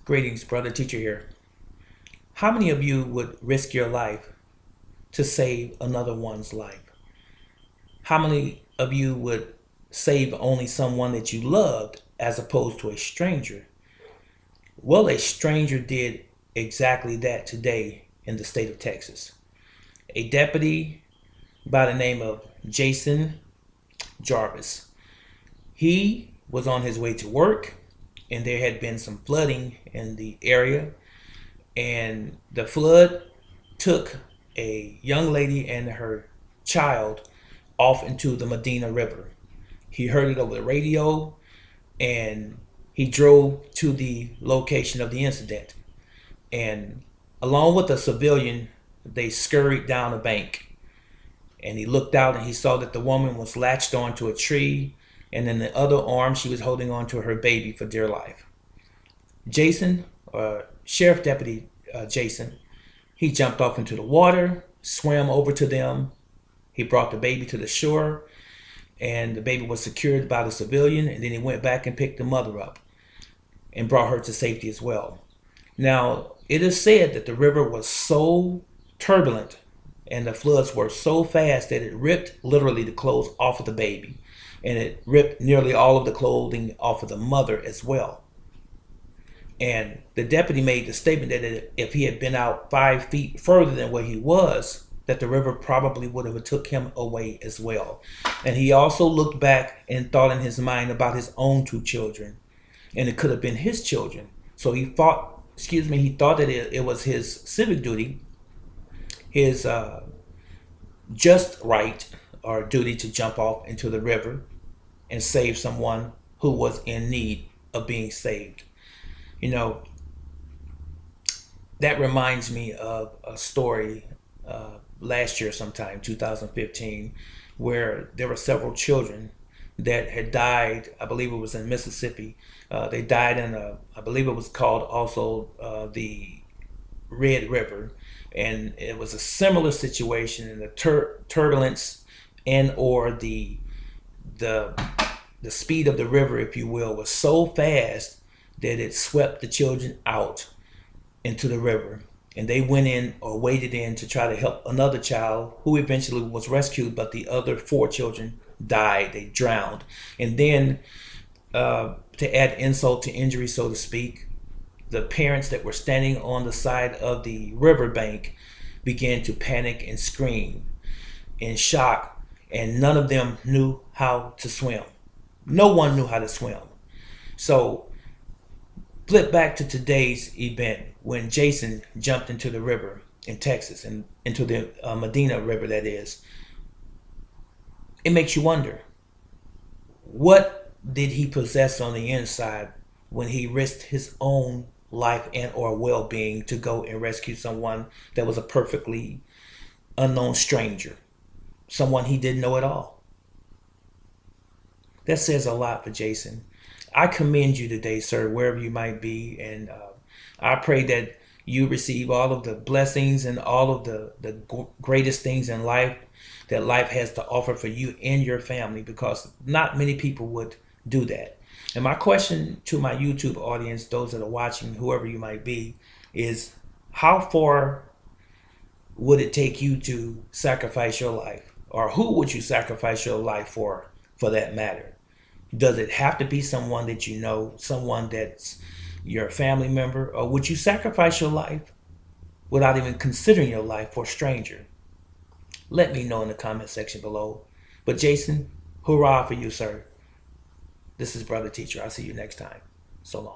Greetings, brother teacher here. How many of you would risk your life to save another one's life? How many of you would save only someone that you loved as opposed to a stranger? Well, a stranger did exactly that today in the state of Texas. A deputy by the name of Jason Jarvis. He was on his way to work and there had been some flooding in the area, and the flood took a young lady and her child off into the Medina River. He heard it over the radio and he drove to the location of the incident. And along with a civilian, they scurried down a bank. And he looked out and he saw that the woman was latched onto a tree, and in the other arm, she was holding on to her baby for dear life. Jason, Sheriff Deputy Jason, he jumped off into the water, swam over to them. He brought the baby to the shore, and the baby was secured by the civilian, and then he went back and picked the mother up and brought her to safety as well. Now, it is said that the river was so turbulent and the floods were so fast that it ripped literally the clothes off of the baby, and it ripped nearly all of the clothing off of the mother as well. And the deputy made the statement that if he had been out 5 feet further than where he was, that the river probably would have took him away as well. And he also looked back and thought in his mind about his own two children, and it could have been his children. So he thought that it was his civic duty, his just right or duty to jump off into the river and save someone who was in need of being saved. You know, that reminds me of a story last year sometime, 2015, where there were several children that had died. I believe it was in Mississippi. They died in I believe it was called also the Red River. And it was a similar situation in the turbulence and or the speed of the river, if you will, was so fast that it swept the children out into the river. And they went in or waded in to try to help another child who eventually was rescued, but the other four children died. They drowned. And then to add insult to injury, so to speak, the parents that were standing on the side of the riverbank began to panic and scream in shock, and none of them knew how to swim. No one knew how to swim. So flip back to today's event when Jason jumped into the river in Texas, and into the Medina River, that is. It makes you wonder, what did he possess on the inside when he risked his own life and or well-being to go and rescue someone that was a perfectly unknown stranger, someone he didn't know at all? That says a lot for Jason. I commend you today, sir, wherever you might be, and I pray that you receive all of the blessings and all of the greatest things in life that life has to offer for you and your family, because not many people would do that. And my question to my YouTube audience, those that are watching, whoever you might be, is how far would it take you to sacrifice your life? Or who would you sacrifice your life for that matter? Does it have to be someone that you know, someone that's your family member, or would you sacrifice your life without even considering your life for a stranger? Let me know in the comment section below. But Jason, hurrah for you, sir. This is Brother Teacher. I'll see you next time. So long.